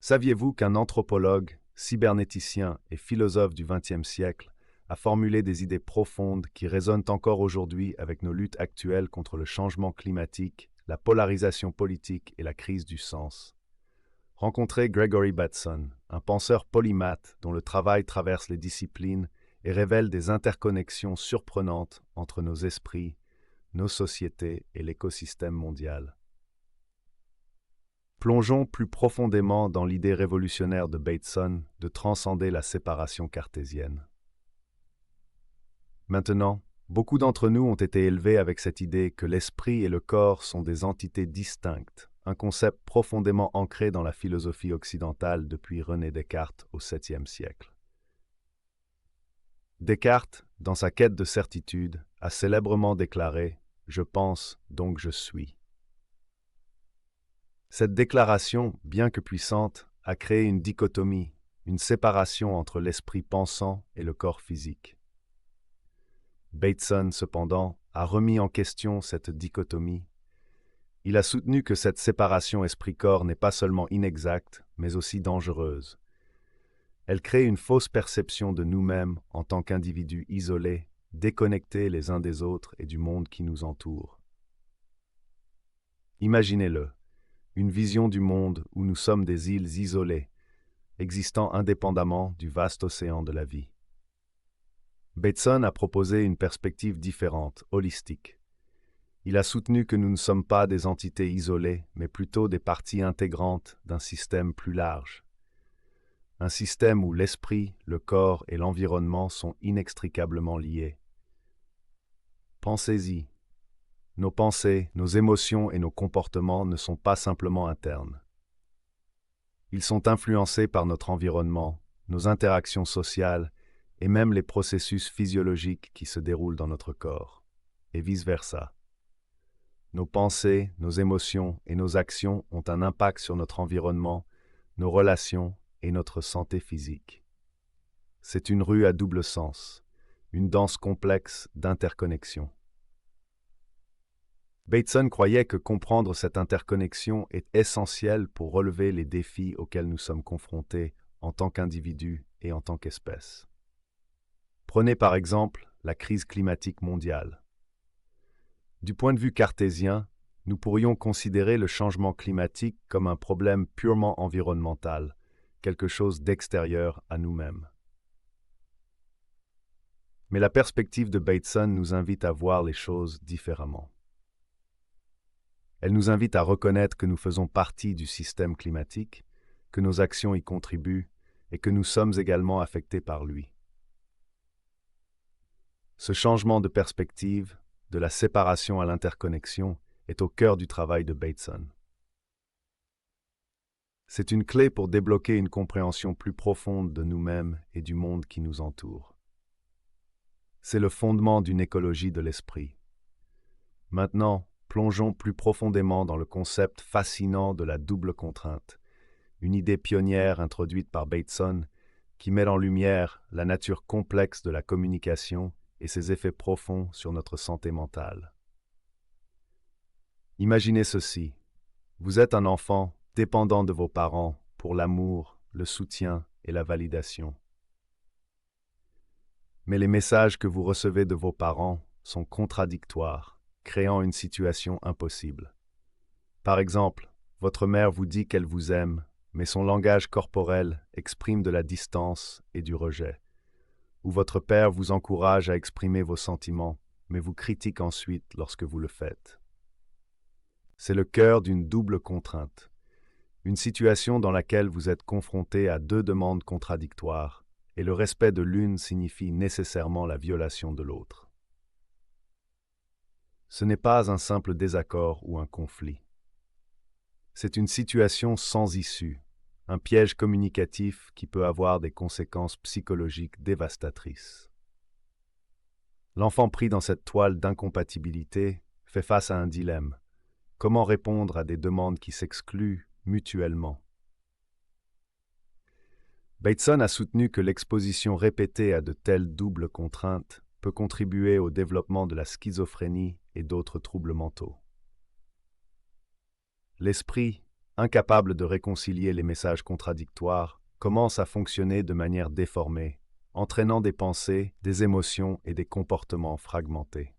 Saviez-vous qu'un anthropologue, cybernéticien et philosophe du XXe siècle a formulé des idées profondes qui résonnent encore aujourd'hui avec nos luttes actuelles contre le changement climatique, la polarisation politique et la crise du sens? Rencontrez Gregory Bateson, un penseur polymathe dont le travail traverse les disciplines et révèle des interconnexions surprenantes entre nos esprits, nos sociétés et l'écosystème mondial. Plongeons plus profondément dans l'idée révolutionnaire de Bateson de transcender la séparation cartésienne. Maintenant, beaucoup d'entre nous ont été élevés avec cette idée que l'esprit et le corps sont des entités distinctes, un concept profondément ancré dans la philosophie occidentale depuis René Descartes au VIIe siècle. Descartes, dans sa quête de certitude, a célèbrement déclaré « Je pense, donc je suis ». Cette déclaration, bien que puissante, a créé une dichotomie, une séparation entre l'esprit pensant et le corps physique. Bateson, cependant, a remis en question cette dichotomie. Il a soutenu que cette séparation esprit-corps n'est pas seulement inexacte, mais aussi dangereuse. Elle crée une fausse perception de nous-mêmes en tant qu'individus isolés, déconnectés les uns des autres et du monde qui nous entoure. Imaginez-le, une vision du monde où nous sommes des îles isolées, existant indépendamment du vaste océan de la vie. Bateson a proposé une perspective différente, holistique. Il a soutenu que nous ne sommes pas des entités isolées, mais plutôt des parties intégrantes d'un système plus large. Un système où l'esprit, le corps et l'environnement sont inextricablement liés. Pensez-y. Nos pensées, nos émotions et nos comportements ne sont pas simplement internes. Ils sont influencés par notre environnement, nos interactions sociales et même les processus physiologiques qui se déroulent dans notre corps, et vice-versa. Nos pensées, nos émotions et nos actions ont un impact sur notre environnement, nos relations et notre santé physique. C'est une rue à double sens, une danse complexe d'interconnexion. Bateson croyait que comprendre cette interconnexion est essentiel pour relever les défis auxquels nous sommes confrontés en tant qu'individus et en tant qu'espèce. Prenez par exemple la crise climatique mondiale. Du point de vue cartésien, nous pourrions considérer le changement climatique comme un problème purement environnemental, quelque chose d'extérieur à nous-mêmes. Mais la perspective de Bateson nous invite à voir les choses différemment. Elle nous invite à reconnaître que nous faisons partie du système climatique, que nos actions y contribuent et que nous sommes également affectés par lui. Ce changement de perspective, de la séparation à l'interconnexion, est au cœur du travail de Bateson. C'est une clé pour débloquer une compréhension plus profonde de nous-mêmes et du monde qui nous entoure. C'est le fondement d'une écologie de l'esprit. Maintenant, plongeons plus profondément dans le concept fascinant de la double contrainte, une idée pionnière introduite par Bateson qui met en lumière la nature complexe de la communication et ses effets profonds sur notre santé mentale. Imaginez ceci, vous êtes un enfant dépendant de vos parents pour l'amour, le soutien et la validation. Mais les messages que vous recevez de vos parents sont contradictoires, créant une situation impossible. Par exemple, votre mère vous dit qu'elle vous aime, mais son langage corporel exprime de la distance et du rejet. Ou votre père vous encourage à exprimer vos sentiments, mais vous critique ensuite lorsque vous le faites. C'est le cœur d'une double contrainte, une situation dans laquelle vous êtes confronté à deux demandes contradictoires, et le respect de l'une signifie nécessairement la violation de l'autre. Ce n'est pas un simple désaccord ou un conflit. C'est une situation sans issue, un piège communicatif qui peut avoir des conséquences psychologiques dévastatrices. L'enfant pris dans cette toile d'incompatibilité fait face à un dilemme. Comment répondre à des demandes qui s'excluent mutuellement? Bateson a soutenu que l'exposition répétée à de telles doubles contraintes peut contribuer au développement de la schizophrénie et d'autres troubles mentaux. L'esprit, incapable de réconcilier les messages contradictoires, commence à fonctionner de manière déformée, entraînant des pensées, des émotions et des comportements fragmentés.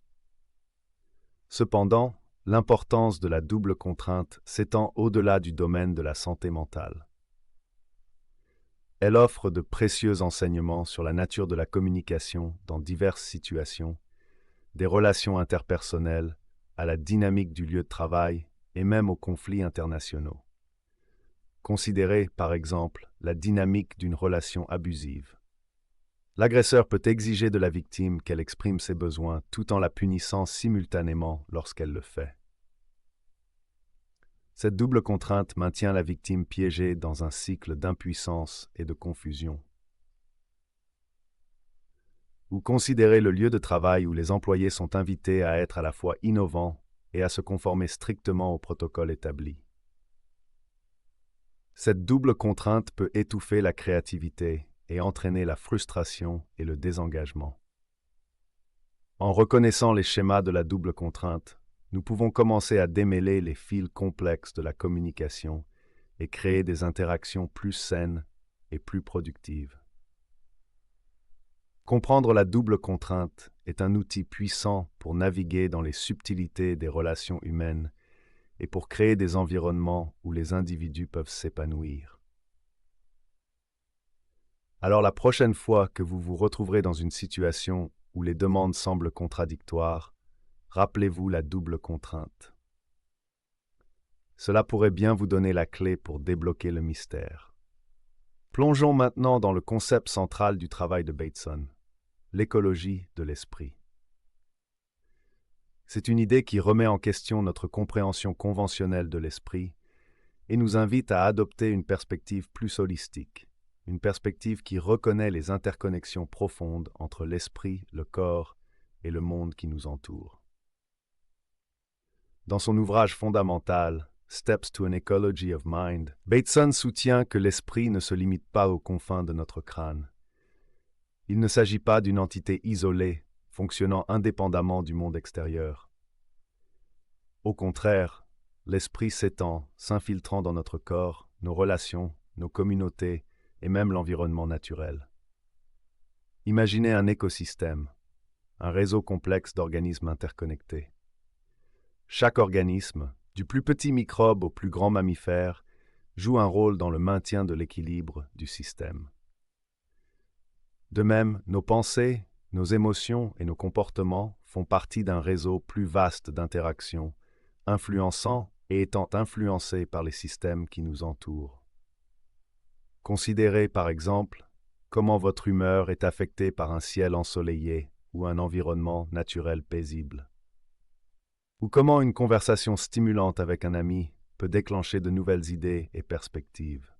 Cependant, l'importance de la double contrainte s'étend au-delà du domaine de la santé mentale. Elle offre de précieux enseignements sur la nature de la communication dans diverses situations, des relations interpersonnelles à la dynamique du lieu de travail et même aux conflits internationaux. Considérez, par exemple, la dynamique d'une relation abusive. L'agresseur peut exiger de la victime qu'elle exprime ses besoins tout en la punissant simultanément lorsqu'elle le fait. Cette double contrainte maintient la victime piégée dans un cycle d'impuissance et de confusion. Ou considérez le lieu de travail où les employés sont invités à être à la fois innovants et à se conformer strictement aux protocoles établis. Cette double contrainte peut étouffer la créativité et entraîner la frustration et le désengagement. En reconnaissant les schémas de la double contrainte, nous pouvons commencer à démêler les fils complexes de la communication et créer des interactions plus saines et plus productives. Comprendre la double contrainte est un outil puissant pour naviguer dans les subtilités des relations humaines et pour créer des environnements où les individus peuvent s'épanouir. Alors la prochaine fois que vous vous retrouverez dans une situation où les demandes semblent contradictoires, rappelez-vous la double contrainte. Cela pourrait bien vous donner la clé pour débloquer le mystère. Plongeons maintenant dans le concept central du travail de Bateson, l'écologie de l'esprit. C'est une idée qui remet en question notre compréhension conventionnelle de l'esprit et nous invite à adopter une perspective plus holistique, une perspective qui reconnaît les interconnexions profondes entre l'esprit, le corps et le monde qui nous entoure. Dans son ouvrage fondamental, Steps to an Ecology of Mind, Bateson soutient que l'esprit ne se limite pas aux confins de notre crâne. Il ne s'agit pas d'une entité isolée, fonctionnant indépendamment du monde extérieur. Au contraire, l'esprit s'étend, s'infiltrant dans notre corps, nos relations, nos communautés et même l'environnement naturel. Imaginez un écosystème, un réseau complexe d'organismes interconnectés. Chaque organisme, du plus petit microbe au plus grand mammifère, joue un rôle dans le maintien de l'équilibre du système. De même, nos pensées, nos émotions et nos comportements font partie d'un réseau plus vaste d'interactions, influençant et étant influencés par les systèmes qui nous entourent. Considérez par exemple comment votre humeur est affectée par un ciel ensoleillé ou un environnement naturel paisible. Ou comment une conversation stimulante avec un ami peut déclencher de nouvelles idées et perspectives.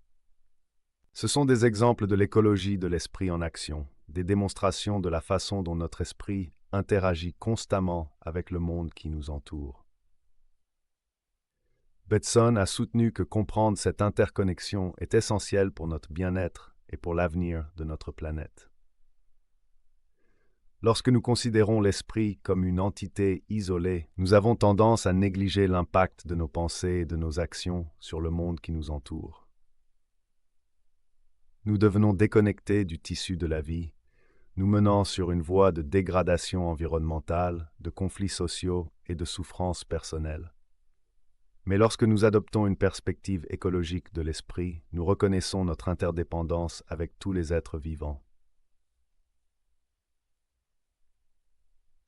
Ce sont des exemples de l'écologie de l'esprit en action, des démonstrations de la façon dont notre esprit interagit constamment avec le monde qui nous entoure. Bateson a soutenu que comprendre cette interconnexion est essentiel pour notre bien-être et pour l'avenir de notre planète. Lorsque nous considérons l'esprit comme une entité isolée, nous avons tendance à négliger l'impact de nos pensées et de nos actions sur le monde qui nous entoure. Nous devenons déconnectés du tissu de la vie, nous menant sur une voie de dégradation environnementale, de conflits sociaux et de souffrances personnelles. Mais lorsque nous adoptons une perspective écologique de l'esprit, nous reconnaissons notre interdépendance avec tous les êtres vivants.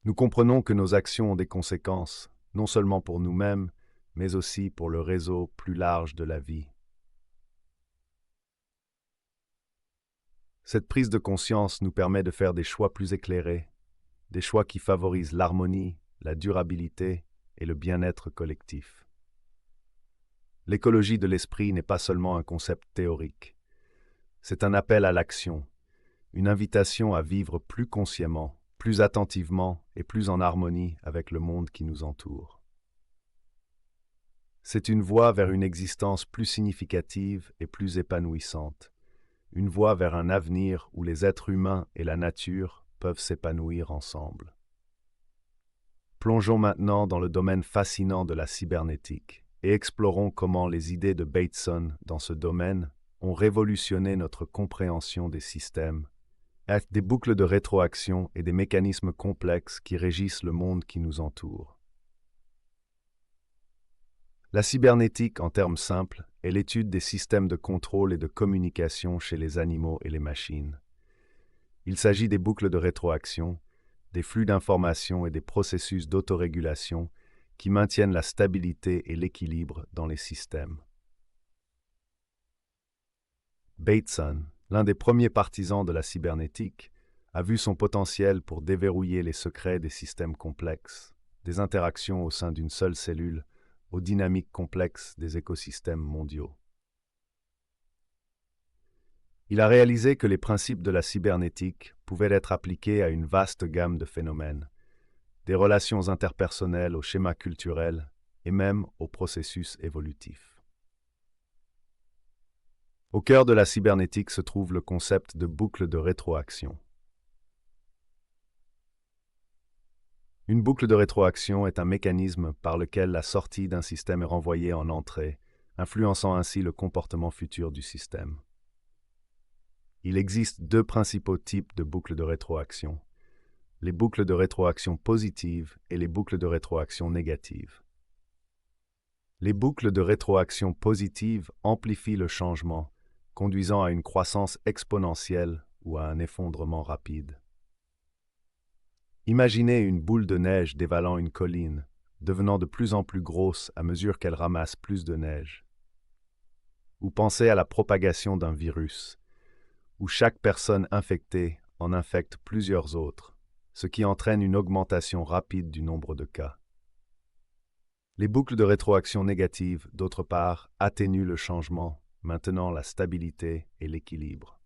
Nous comprenons que nos actions ont des conséquences, non seulement pour nous-mêmes, mais aussi pour le réseau plus large de la vie. Cette prise de conscience nous permet de faire des choix plus éclairés, des choix qui favorisent l'harmonie, la durabilité et le bien-être collectif. L'écologie de l'esprit n'est pas seulement un concept théorique. C'est un appel à l'action, une invitation à vivre plus consciemment, plus attentivement et plus en harmonie avec le monde qui nous entoure. C'est une voie vers une existence plus significative et plus épanouissante, une voie vers un avenir où les êtres humains et la nature peuvent s'épanouir ensemble. Plongeons maintenant dans le domaine fascinant de la cybernétique, et explorons comment les idées de Bateson dans ce domaine ont révolutionné notre compréhension des systèmes, des boucles de rétroaction et des mécanismes complexes qui régissent le monde qui nous entoure. La cybernétique, en termes simples, est l'étude des systèmes de contrôle et de communication chez les animaux et les machines. Il s'agit des boucles de rétroaction, des flux d'informations et des processus d'autorégulation qui maintiennent la stabilité et l'équilibre dans les systèmes. Bateson, l'un des premiers partisans de la cybernétique, a vu son potentiel pour déverrouiller les secrets des systèmes complexes, des interactions au sein d'une seule cellule, aux dynamiques complexes des écosystèmes mondiaux. Il a réalisé que les principes de la cybernétique pouvaient être appliqués à une vaste gamme de phénomènes, des relations interpersonnelles aux schémas culturels et même aux processus évolutifs. Au cœur de la cybernétique se trouve le concept de boucle de rétroaction. Une boucle de rétroaction est un mécanisme par lequel la sortie d'un système est renvoyée en entrée, influençant ainsi le comportement futur du système. Il existe deux principaux types de boucles de rétroaction: les boucles de rétroaction positives et les boucles de rétroaction négatives. Les boucles de rétroaction positives amplifient le changement, conduisant à une croissance exponentielle ou à un effondrement rapide. Imaginez une boule de neige dévalant une colline, devenant de plus en plus grosse à mesure qu'elle ramasse plus de neige. Ou pensez à la propagation d'un virus, où chaque personne infectée en infecte plusieurs autres, ce qui entraîne une augmentation rapide du nombre de cas. Les boucles de rétroaction négatives, d'autre part, atténuent le changement, maintenant la stabilité et l'équilibre.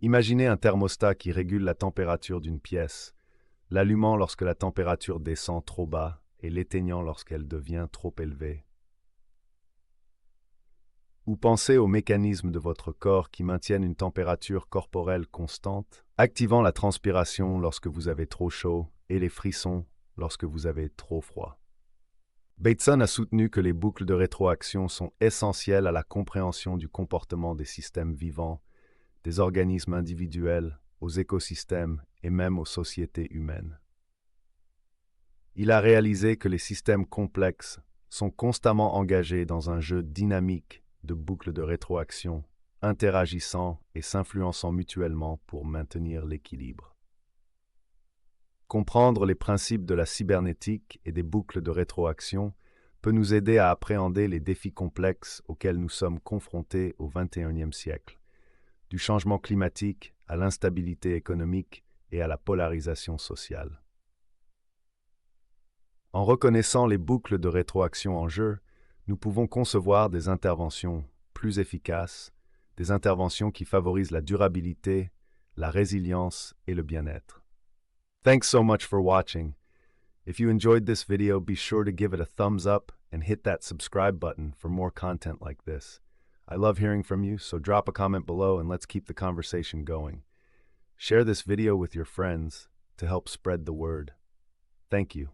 Imaginez un thermostat qui régule la température d'une pièce, l'allumant lorsque la température descend trop bas et l'éteignant lorsqu'elle devient trop élevée. Ou pensez aux mécanismes de votre corps qui maintiennent une température corporelle constante, activant la transpiration lorsque vous avez trop chaud et les frissons lorsque vous avez trop froid. Bateson a soutenu que les boucles de rétroaction sont essentielles à la compréhension du comportement des systèmes vivants, des organismes individuels, aux écosystèmes et même aux sociétés humaines. Il a réalisé que les systèmes complexes sont constamment engagés dans un jeu dynamique de boucles de rétroaction, interagissant et s'influençant mutuellement pour maintenir l'équilibre. Comprendre les principes de la cybernétique et des boucles de rétroaction peut nous aider à appréhender les défis complexes auxquels nous sommes confrontés au XXIe siècle, du changement climatique à l'instabilité économique et à la polarisation sociale. En reconnaissant les boucles de rétroaction en jeu, nous pouvons concevoir des interventions plus efficaces, des interventions qui favorisent la durabilité, la résilience et le bien-être. Thanks so much for watching. If you enjoyed this video, be sure to give it a thumbs up and hit that subscribe button for more content like this. I love hearing from you, so drop a comment below and let's keep the conversation going. Share this video with your friends to help spread the word. Thank you.